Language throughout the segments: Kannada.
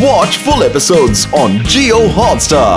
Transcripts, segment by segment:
Watch full episodes on Jio Hotstar.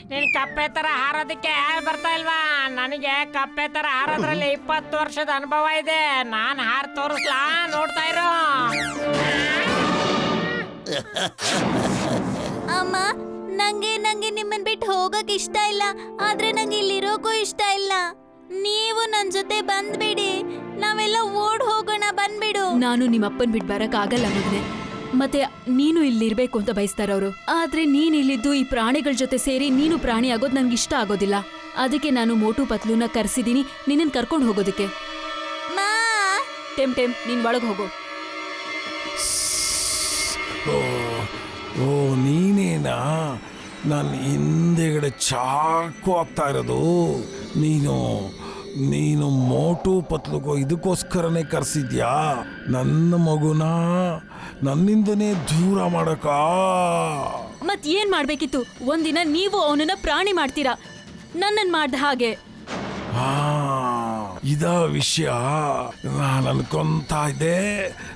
ನೀನ್ ಕಪ್ಪೆ ತರ ಹಾರೋದಕ್ಕೆ ಬರ್ತಾ ಇಲ್ವಾ? ನನಗೆ ಕಪ್ಪೆ ತರ ಹಾರೋದ್ರಲ್ಲಿ 20 ವರ್ಷದ ಅನುಭವ ಇದೆ. ನಾನ್ ಹಾರ್ ತೋರಿಸ್ಲಾ? ನೋಡ್ತಾ ಇರೋ. ಅಮ್ಮ, ನಂಗೆ ನಿಮ್ಮನ್ ಬಿಟ್ಟು ಹೋಗಕ್ ಇಷ್ಟ ಇಲ್ಲ. ಆದ್ರೆ ನಂಗೆ ಇಲ್ಲಿರೋಕ್ಕೂ ಇಷ್ಟ ಇಲ್ಲ. ನೀವು ನನ್ ಜೊತೆ ಬಂದ್ಬಿಡಿ. ನಾವೆಲ್ಲ ಓಡ್ ಹೋಗೋಣ, ಬಂದ್ಬಿಡು. ನಾನು ನಿಮ್ಮಪ್ಪನ್ ಬಿಟ್ಟು ಬರಕ್ ಆಗಲ್ಲ ಮಗನೆ. ಮತ್ತೆ ನೀನು ಇಲ್ಲಿರ್ಬೇಕು ಅಂತ ಬಯಸ್ತಾರವ್ರು. ಆದ್ರೆ ನೀನ್ ಇಲ್ಲಿದ್ದು ಈ ಪ್ರಾಣಿಗಳ ಜೊತೆ ಸೇರಿ ನೀನು ಪ್ರಾಣಿ ಆಗೋದ್ ನನ್ಗೆ ಇಷ್ಟ ಆಗೋದಿಲ್ಲ. ಅದಕ್ಕೆ ನಾನು ಮೋಟು ಪತ್ಲೂನ ಕರ್ಸಿದೀನಿ ನಿನ್ನನ್ ಕರ್ಕೊಂಡು ಹೋಗೋದಕ್ಕೆ. ಟೆಮ್ ನೀನ್ ಒಳಗ್ ಹೋಗೋ. ಓ ನೀನೇನಾ? ನಾನು ಹಿಂದೆಗಡೆ ಚಾಕು ಆಗ್ತಾ ಇರೋದು. ನೀನು ಮೋಟು ಪತ್ಲುಗೋ ಇದಕ್ಕೋಸ್ಕರನೇ ಕರ್ಸಿದ್ಯಾ? ನನ್ನ ಮಗುನ ನನ್ನಿಂದನೇ ದೂರ ಮಾಡಕ? ಮತ್ ಏನ್ ಮಾಡ್ಬೇಕಿತ್ತು? ಒಂದಿನ ನೀವು ಅವನನ್ನ ಪ್ರಾಣಿ ಮಾಡ್ತೀರಾ, ನನ್ನನ್ ಮಾಡ್ದ ಹಾಗೆ. ಇದ ವಿಷಯ. ನಾನು ಅನ್ಕೊಂತಾ ಇದ್ದೆ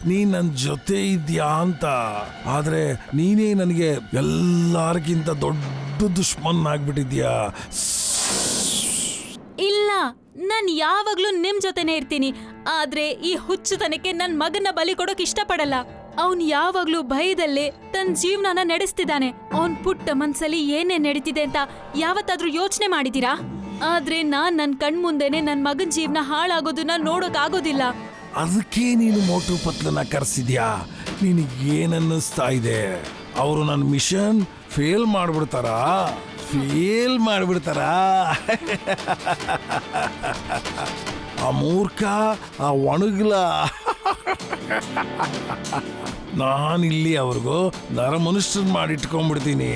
ನೀನ್ ನನ್ನ ಜೊತೆ ಇದ್ಯಾ ಅಂತ. ಆದ್ರೆ ನೀನೇ ನನಗೆ ಎಲ್ಲರಿಗಿಂತ ದೊಡ್ಡ ದುಶ್ಮನ್ ಆಗ್ಬಿಟ್ಟಿದ್ಯಾ. ಇಲ್ಲ, ನಾನ್ ಯಾವಾಗ್ಲೂ ನಿಮ್ ಜೊತೆನೆ ಇರ್ತೀನಿ. ಆದ್ರೆ ಈ ಹುಚ್ಚುತನಕ್ಕೆ ನನ್ ಮಗನ ಬಲಿ ಕೊಡೋಕ್ ಇಷ್ಟಪಡಲ್ಲ. ಅವನ್ ಯಾವಾಗ್ಲೂ ಭಯದಲ್ಲೇ ತನ್ನ ಜೀವನನ ನಡೆಸ್ತಿದ್ದಾನೆ. ಅವನ್ ಪುಟ್ಟ ಮನ್ಸಲ್ಲಿ ಏನೇನ್ ನಡೀತಿದೆ ಅಂತ ಯಾವತ್ತಾದ್ರೂ ಯೋಚನೆ ಮಾಡಿದೀರಾ? ಆದ್ರೆ ನಾನ್ ನನ್ ಕಣ್ಮುಂದೆನೆ ನನ್ ಮಗನ್ ಜೀವನ ಹಾಳಾಗೋದನ್ನ ನೋಡೋಕ್ ಆಗೋದಿಲ್ಲ. ಅದಕ್ಕೆ ನೀನು ಮೋಟು ಪತ್ಲನ ಕರ್ಸಿದ್ಯಾ? ನಿನಗೇನನ್ನಿಸ್ತಾ ಇದೆ? ಅವರು ನನ್ನ ಮಿಷನ್ ಫೇಲ್ ಮಾಡ್ಬಿಡ್ತಾರಾ? ಆ ಮೂರ್ಖ, ಆ ಒಣಗ್ಲ. ನಾನಿಲ್ಲಿ ಅವ್ರಿಗೂ ನರಮನುಷ್ಯನ್ ಮಾಡಿಟ್ಕೊಂಡ್ಬಿಡ್ತೀನಿ.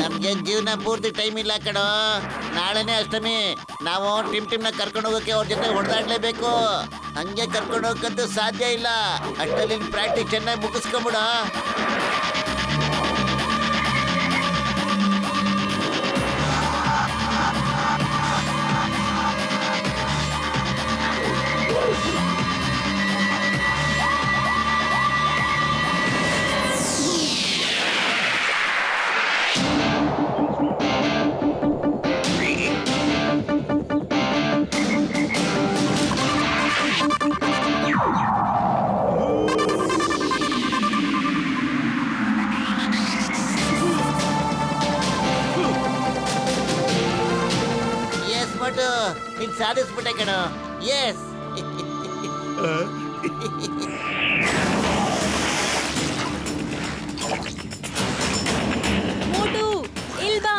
ನಮ್ಗೆ ಜೀವನ ಪೂರ್ತಿ ಟೈಮ್ ಇಲ್ಲ ಕಣೋ. ನಾಳೆನೇ ಅಷ್ಟಮಿ. ನಾವು ಟಿಮ್ನ ಕರ್ಕೊಂಡು ಹೋಗಕ್ಕೆ ಅವ್ರ ಜೊತೆ ಹೊಡೆದಾಡ್ಲೇಬೇಕು. ಹಂಗೆ ಕರ್ಕೊಂಡು ಹೋಗಕ್ಕಂತೂ ಸಾಧ್ಯ ಇಲ್ಲ. ಅಷ್ಟಲ್ಲಿ ಪ್ರಾಕ್ಟೀಸ್ ಚೆನ್ನಾಗಿ ಮುಗಿಸ್ಕೊಂಬಿಡ. ನೀನ್ ಸಾಧಿಸ್ಬಿಟ್ಟೆ ಕಣೋ. ಎಸ್. ಮೋಟು, ಇಲ್ಬಾ.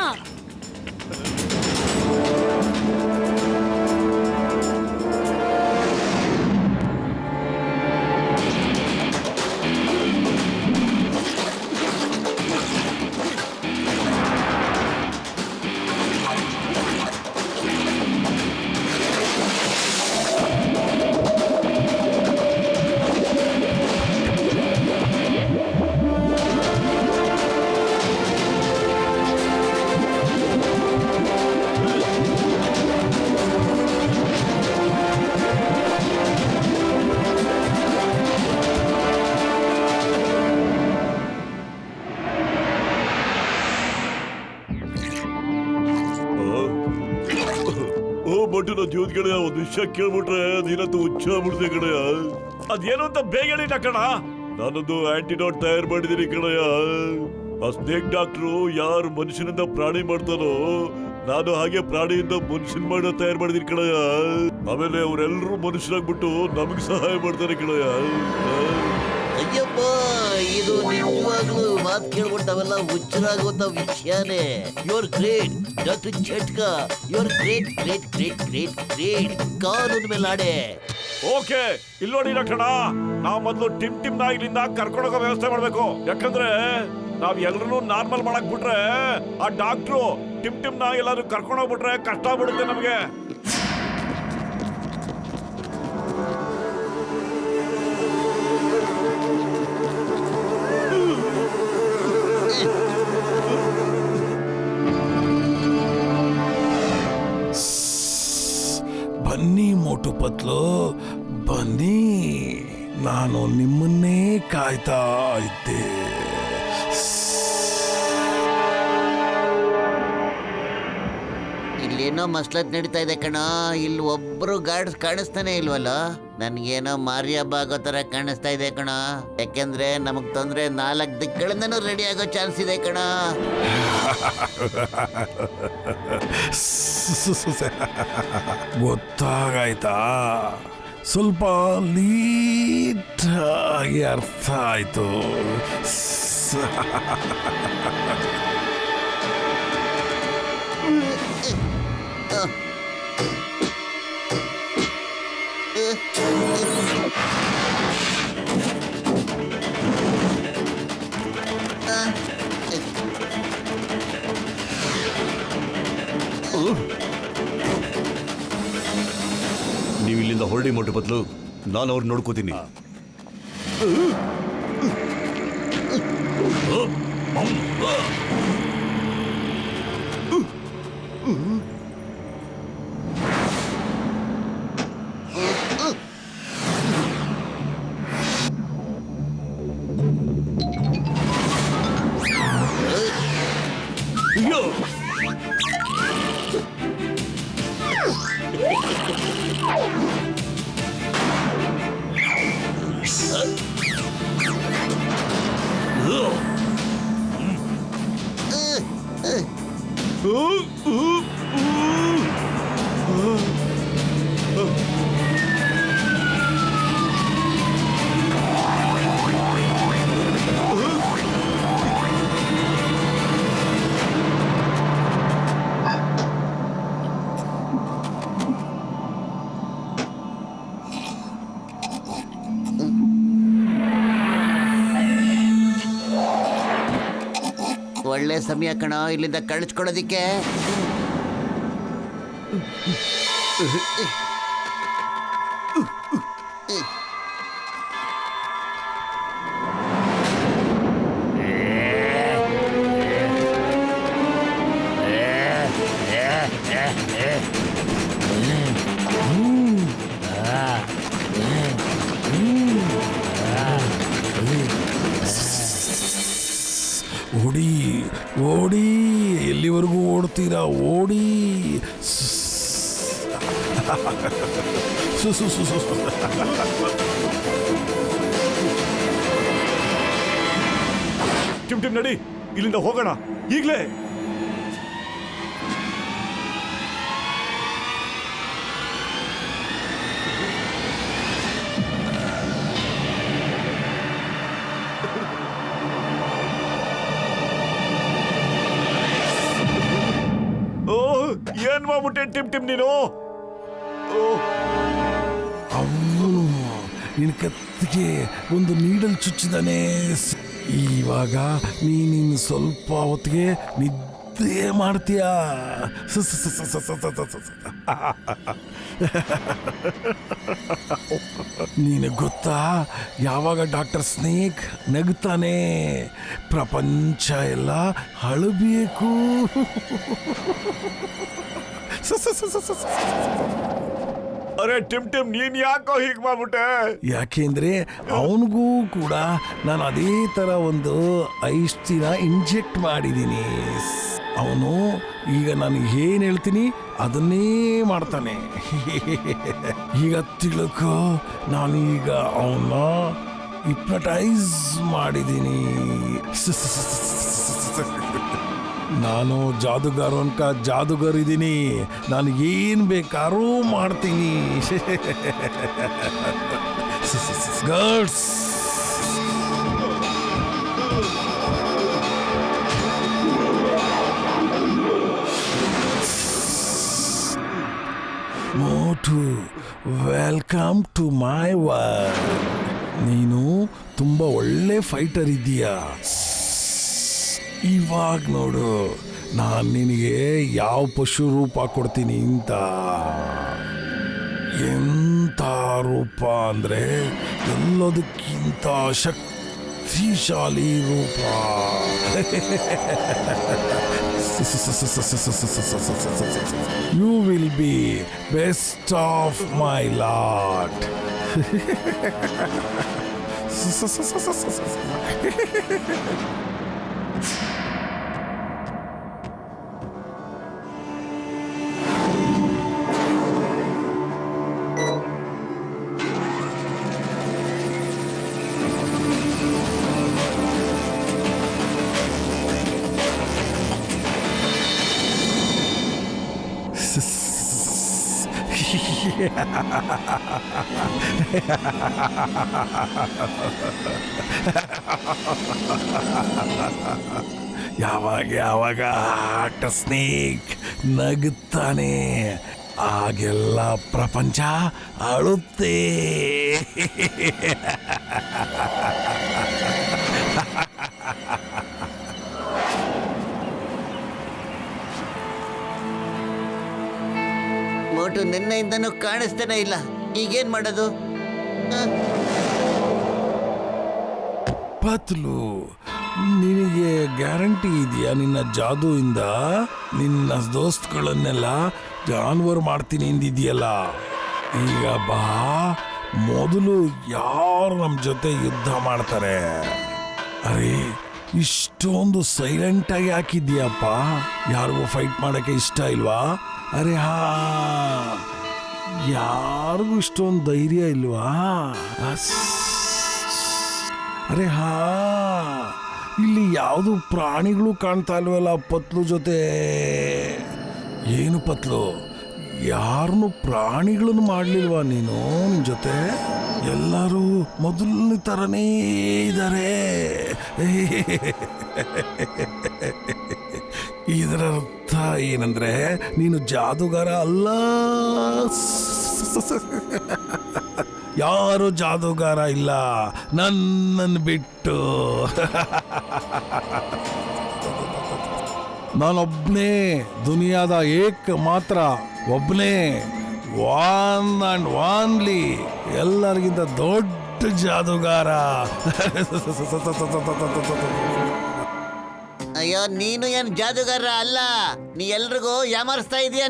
ಒಟ್ಟು ನನ್ನ ಜೀವದ ಕಡೆ ಒಂದು ವಿಷಯ ಕೇಳ್ಬಿಟ್ರೆ ನೀನಂತೂ ಹುಚ್ಚ ಬಿಡ್ದೆ ಕಡೆಯ. ಅದೇನು ಅಂತ ಬೇಗ ಹೇಳಿ ಕಣ. ನಾನೊಂದು ಆಂಟಿಡೋಟ್ ತಯಾರು ಮಾಡಿದೀನಿ ಕಣಯ್ಯ. ಆ ಸ್ನೇಕ್ ಡಾಕ್ಟ್ರು ಯಾರು ಮನುಷ್ಯನಿಂದ ಪ್ರಾಣಿ ಮಾಡ್ತಾನೋ, ನಾನು ಹಾಗೆ ಪ್ರಾಣಿಯಿಂದ ಮನುಷ್ಯನ್ ಮಾಡೋ ತಯಾರು ಮಾಡಿದೀನಿ ಕಣಯ್ಯ. ಆಮೇಲೆ ಅವರೆಲ್ಲರೂ ಮನುಷ್ಯರಾಗ್ಬಿಟ್ಟು ನಮಗ್ ಸಹಾಯ ಮಾಡ್ತಾರೆ ಕಣಯ್ಯ. ಅಯ್ಯಪ್ಪ, ಇದು ನಿಜವಾಗ್ಲೂ ಮಾತು ಕೇಳ್ಬಿಟ್ಟು ನಾವೆಲ್ಲ ಹುಚ್ಚರಾಗುವಂತ ವಿಷಯನೇ. You are great doctor Jhatka, you are great great great great great. ಕಾನೂನು ಮೇಲೆ ಆಡೆ. ಓಕೆ, ಇಲ್ಲಿ ನೋಡಿ ಕಣ, ನಾವು ಮೊದಲು ಟಿಮ್ ನ ಇಲ್ಲಿಂದ ಕರ್ಕೊಂಡೋಗೋ ವ್ಯವಸ್ಥೆ ಮಾಡ್ಬೇಕು. ಯಾಕಂದ್ರೆ ನಾವ್ ಎಲ್ರು ನಾರ್ಮಲ್ ಮಾಡಕ್ ಬಿಟ್ರೆ ಆ ಡಾಕ್ಟ್ರು ಟಿಮ್ ನ ಎಲ್ಲಾರು ಕರ್ಕೊಂಡೋಗ್ಬಿಟ್ರೆ ಕಷ್ಟ ಆಗ್ಬಿಡುತ್ತೆ ನಮ್ಗೆ. ಬನ್ನಿ ಮೋಟು ಪತ್ಲು, ಬನ್ನಿ. ನಾನು ನಿಮ್ಮನ್ನೇ ಕಾಯ್ತಾ ಇದ್ದೆ. ಇಲ್ಲೇನೋ ಮಸ್ಲತ್ ನಡೀತಾ ಇದೆ ಕಣ. ಇಲ್ಲಿ ಒಬ್ರು ಗಾರ್ಡ್ಸ್ ಕಾಣಿಸ್ತಾನೆ ಇಲ್ವಲ್ಲ. ನನ್ಗೇನೋ ಮಾರಿ ಹಬ್ಬ ಆಗೋ ತರ ಕಾಣಿಸ್ತಾ ಇದೆ ಕಣ. ಯಾಕೆಂದ್ರೆ ನಮಗ್ ತೊಂದ್ರೆ 4 ದಿಕ್ಕಗಳಿಂದನೂ ರೆಡಿ ಆಗೋ ಚಾನ್ಸ್ ಇದೆ ಕಣ. ಗೊತ್ತಾಗಾಯ್ತಾ? ಸ್ವಲ್ಪ ಲೀಟಾಗಿ ಅರ್ಥ ಆಯ್ತು. ನೀವು ಇಲ್ಲಿಂದ ಹೊರಡಿ ಮೋಟು ಬದಲು, ನಾನು ಅವ್ರು ನೋಡ್ಕೋತೀನಿ. ಒಳ್ಳೆ ಸಮಯ ಕಣ ಇಲ್ಲಿಂದ ಕಳಿಸ್ಕೊಡೋದಿಕ್ಕೆ. ಓಡಿ ಓಡಿ, ಎಲ್ಲಿವರೆಗೂ ಓಡ್ತೀರಾ? ಓಡಿ. ಟಿಮ್ ನಡಿ, ಇಲ್ಲಿಂದ ಹೋಗೋಣ ಈಗ್ಲೇ. ಏನ್ ಮಾಡ್ಬಿಟ್ಟೆ ಟಿಮ್ ನೀನು? ಅವನು ನಿನ್ನ ಕತ್ತಿಗೆ ಒಂದು ನೀಡಲ್ ಚುಚ್ಚಿದಾನೆ. ಇವಾಗ ನೀನು ಸ್ವಲ್ಪ ಹೊತ್ತಿಗೆ ನಿದ್ದೆ ಮಾಡ್ತೀಯ. ನಿನಗೆ ಗೊತ್ತಾ, ಯಾವಾಗ ಡಾಕ್ಟರ್ ಸ್ನೇಕ್ ನಗ್ತಾನೆ ಪ್ರಪಂಚ ಎಲ್ಲ ಅಳಬೇಕು. ಅರೆ ಟಿಮ್ ನೀನ್ ಯಾಕೋ ಹೀಗ್ ಮಾಡ್ಬಿಟ್ಟೆ? ಯಾಕೆಂದ್ರೆ ಅವನಿಗೂ ಕೂಡ ನಾನು ಅದೇ ತರ ಒಂದು ಔಷಧಿನ ಇಂಜೆಕ್ಟ್ ಮಾಡಿದ್ದೀನಿ. ಅವನು ಈಗ ನಾನು ಏನು ಹೇಳ್ತೀನಿ ಅದನ್ನೇ ಮಾಡ್ತಾನೆ. ಈಗ ತಿಳ್ಕೊ, ನಾನೀಗ ಅವನ್ನ ಹಿಪ್ನಟೈಸ್ ಮಾಡಿದ್ದೀನಿ. ನಾನು ಜಾದುಗಾರ ಇದ್ದೀನಿ. ನಾನು ಏನು ಬೇಕಾದ್ರೂ ಮಾಡ್ತೀನಿ. ಗರ್ಡ್ಸ್, ಮೋಟು, ವೆಲ್ಕಮ್ ಟು ಮೈ ವರ್ಲ್ಡ್. ನೀನು ತುಂಬಾ ಒಳ್ಳೆ ಫೈಟರ್ ಇದ್ದೀಯಾ. ಇವಾಗ ನೋಡು ನಾನು ನಿನಗೆ ಯಾವ ಪಶು ರೂಪ ಕೊಡ್ತೀನಿ ಅಂತ. ಎಂಥ ರೂಪ ಅಂದರೆ ಎಲ್ಲದಕ್ಕಿಂತ ಶಕ್ತಿಶಾಲಿ ರೂಪ. You will be best of my lot. ಯಾವಾಗ ಡಾಕ್ಟರ್ ಸ್ನೇಕ್ ನಗುತ್ತಾನೆ, ಆಗೆಲ್ಲ ಪ್ರಪಂಚ ಅಳುತ್ತೆ. ಮೋಟು ನಿನ್ನೆಯಿಂದನೂ ಕಾಣಿಸ್ತಾನೆ ಇಲ್ಲ. ಈಗೇನ್ ಮಾಡೋದು? ಪತ್ಲು, ನಿನಗೆ ಗ್ಯಾರಂಟಿ ಇದೆಯಾ ನಿನ್ನ ಜಾದೂಯಿಂದ ನಿನ್ನ ದೋಸ್ತುಗಳನ್ನೆಲ್ಲ ಜಾನುವಾರು ಮಾಡ್ತೀನಿ ಎಂದಿದೆಯಲ್ಲ? ಈಗ ಬಾ, ಮೊದಲು ಯಾರು ನಮ್ಮ ಜೊತೆ ಯುದ್ಧ ಮಾಡ್ತಾರೆ? ಅರೆ, ಇಷ್ಟೊಂದು ಸೈಲೆಂಟಾಗಿ ಹಾಕಿದ್ಯಪ್ಪ. ಯಾರಿಗೂ ಫೈಟ್ ಮಾಡೋಕ್ಕೆ ಇಷ್ಟ ಇಲ್ವಾ? ಅರೆ ಹಾ, ಯಾರಿಗೂ ಇಷ್ಟೊಂದು ಧೈರ್ಯ ಇಲ್ವಾ? ಅರೆ ಹಾ, ಇಲ್ಲಿ ಯಾವುದು ಪ್ರಾಣಿಗಳು ಕಾಣ್ತಾ ಇಲ್ವಲ್ಲ ಪತ್ಲು ಜೊತೆ? ಏನು ಪತ್ಲು, ಯಾರನ್ನು ಪ್ರಾಣಿಗಳನ್ನು ಮಾಡಲಿಲ್ವಾ ನೀನು ನಿನ್ನ ಜೊತೆ? ಎಲ್ಲರೂ ಮೊದಲನೇ ಥರನೇ ಇದ್ದಾರೆ. ಇದರ ಅರ್ಥ ಏನಂದ್ರೆ ನೀನು ಜಾದೂಗಾರ ಅಲ್ಲ. ಯಾರು ಜಾದೂಗಾರ ಇಲ್ಲ ನನ್ನನ್ನು ಬಿಟ್ಟು. ನಾನೊಬ್ಬನೇ ದುನಿಯಾದ ಮಾತ್ರ ಒಬ್ಬನೇ, ಒನ್ ಅಂಡ್ ಓನ್ಲಿ, ಎಲ್ಲರಿಗಿಂತ ದೊಡ್ಡ ಜಾದೂಗಾರ. ಅಯ್ಯೋ, ನೀನು ಏನ್ ಜಾದೂಗಾರ ಅಲ್ಲ. ನೀ ಎಲ್ರಿಗೂ ಯಾಮಾರಿಸ್ತಾ ಇದೀಯ.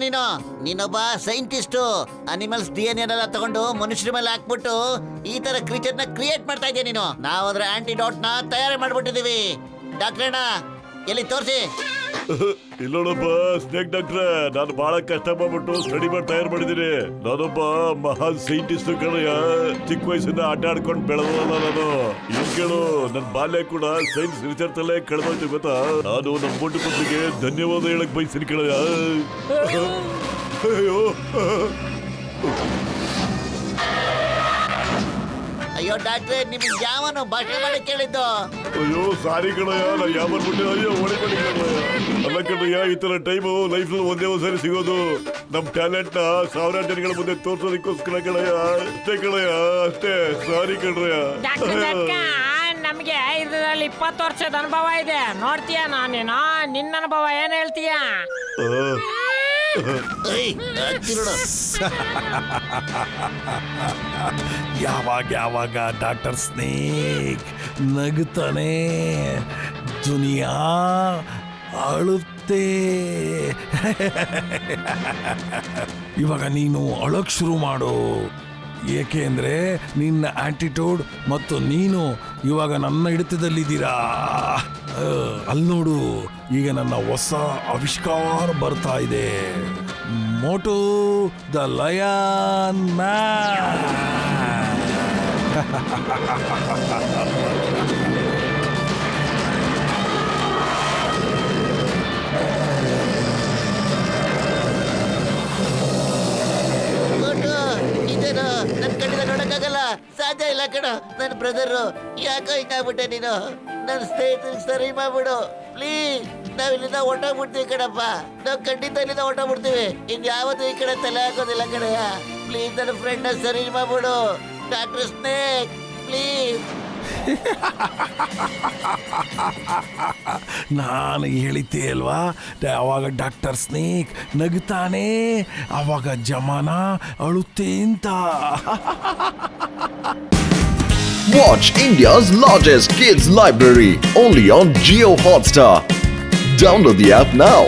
ನೀನೊಬ್ಬ ಸೈಂಟಿಸ್ಟು. ಅನಿಮಲ್ಸ್ DNA ತಗೊಂಡು ಮನುಷ್ಯರ ಮೇಲೆ ಹಾಕ್ಬಿಟ್ಟು ಈ ತರ ಕ್ರೀಚರ್ ನ ಕ್ರಿಯೇಟ್ ಮಾಡ್ತಾ ಇದೀಯ ನೀನು. ನಾವು ಅದ್ರ ಆಂಟಿಡೋಟ್ ನ ತಯಾರು ಮಾಡ್ಬಿಟ್ಟಿದೀವಿ. ಡಾಕ್ಟ್ರಣ್ಣ, ಎಲ್ಲಿ ತೋರಿಸಿ. ಇಲ್ಲೋಡಪ್ಪ ಸ್ನೇಕ್ ಡಾಕ್ಟ್ರೆ, ನಾನು ಬಹಳ ಕಷ್ಟ ಮಾಡ್ಬಿಟ್ಟು ಸ್ಟಡಿ ಮಾಡಿ ತಯಾರು ಮಾಡಿದೀನಿ. ನಾನೊಬ್ಬ ಮಹಾನ್ ಸೈಂಟಿಸ್ಟ್ ಕಣಯ್ಯ. ಚಿಕ್ಕ ವಯಸ್ಸಿಂದ ಆಟ ಆಡ್ಕೊಂಡು ಬೆಳೆದಲ್ಲ ನಾನು. ಏನ್ ಕೇಳು, ನನ್ ಬಾಲ್ಯ ಕೂಡ ಸೈನ್ಸ್ ರಿಸರ್ಚ್ ಅಲ್ಲೇ ಕಳೆದೋಯ್ತು ಗೊತ್ತಾ. ನಾನು ನಮ್ಮ ಮೊಟ್ಟ ಪತ್ನಿಗೆ ಧನ್ಯವಾದ ಹೇಳಕ್ ಬಯಸ್ತೀನಿ ಕಣಯ್ಯ. ಅಯ್ಯೋ ಅಯ್ಯೋ ಡಾಕ್ಟ್ರೆ, ನಿಮ್ಗೆ ಯಾವನು ಭಾಷೆ ಮಾಡಿ ಕೇಳಿದ್ದು? ಅಯ್ಯೋ ಸಾರಿ ಕಣಯ್ಯ, ನಾ ಯಾವ ಬರ್ಬಿಟ್ಟೆ. ಅಯ್ಯೋ ಓಡಿ ಮಾಡಿ ಕಣಯ್ಯ. ಅಲ್ಲ ಕಣಯ್ಯ, ಈ ತರ ಟೈಮು ಲೈಫ್ ಒಂದೇ ಒಂದ್ಸರಿ ಸಿಗೋದು. ನಮ್ ಟ್ಯಾಲೆಂಟ್ ನ ಸಾವಿರಾರು ಜನಗಳ ಮುಂದೆ ತೋರ್ಸೋದಕ್ಕೋಸ್ಕರ ಕಣಯ್ಯ. ಅಷ್ಟೇ ಕಣಯ್ಯ, ಅಷ್ಟೇ. ಸಾರಿ ಕಣಯ್ಯ. ನಮ್ಗೆ ಇದರಲ್ಲಿ 20 ವರ್ಷದ ಅನುಭವ ಇದೆ. ನೋಡ್ತೀಯ ನೀನು, ನಿನ್ನ ಅನುಭವ ಏನ್ ಹೇಳ್ತೀಯ? ಯಾವಾಗ ಡಾಕ್ಟರ್ ಸ್ನೇಕ್ ನಗುತ್ತಾನೆ, ದುನಿಯಾ ಅಳುತ್ತೆ. ಇವಾಗ ನೀನು ಅಳಕ್ ಶುರು ಮಾಡು. ಏಕೆಂದ್ರೆ ನಿನ್ನ ಆಂಟಿಟ್ಯೂಡ್ ಮತ್ತು ನೀನು ಇವಾಗ ನನ್ನ ಹಿಡಿತದಲ್ಲಿದ್ದೀರಾ. ಅಲ್ಲಿ ನೋಡು, ಈಗ ನನ್ನ ಹೊಸ ಆವಿಷ್ಕಾರ ಬರ್ತಾ ಇದೆ. ಮೋಟು ದ ಲಯನ್ ಮ್ಯಾನ್. ಇದೇನು ನನ್ ಕಣ್ಣಿಂದ ನೋಡಕ್ಕಾಗಲ್ಲ, ಸಾಧ್ಯ ಇಲ್ಲ ಕಣ. ನನ್ನ ಬ್ರದರು ಯಾಕೋ ಹಿಂಗಾಗ್ಬಿಟ್ಟೆ ನೀನು. ನನ್ನ ಸ್ನೇಹಿತರಿಗೆ ಸರಿ ಮಾಡ್ಬಿಡು ಪ್ಲೀಸ್. ನಾವ್ ಇಲ್ಲಿಂದ ಹೊಟ್ಟೋಗ್ಬಿಡ್ತೀವಿ ಕಣಪ್ಪ. ನಾವ್ ಖಂಡಿತ ಇಲ್ಲಿಂದ ಹೊಟ್ಟೋಗ್ಬಿಡ್ತೀವಿ. ಇನ್ ಯಾವತ್ತೂ ಈ ಕಡೆ ತಲೆ ಹಾಕೋದಿಲ್ಲ ಕಣಯ್ಯ. ಪ್ಲೀಸ್ ನನ್ನ ಫ್ರೆಂಡ್ ಸರಿ ಮಾಡ್ಬಿಡು ಡಾಕ್ಟರ್ ಸ್ನೇಕ್, ಪ್ಲೀಸ್. ನಾನು ಹೇಳಿದ್ದೆ ಅಲ್ವಾ, ಅವಾಗ ಡಾಕ್ಟರ್ ಸ್ನೇಕ್ ನಗುತ್ತಾನೆ, ಅವಾಗ ಜಮಾನ ಅಳುತ್ತೆ ಅಂತ. Watch India's largest kids library only on Jio Hotstar. Download the app now.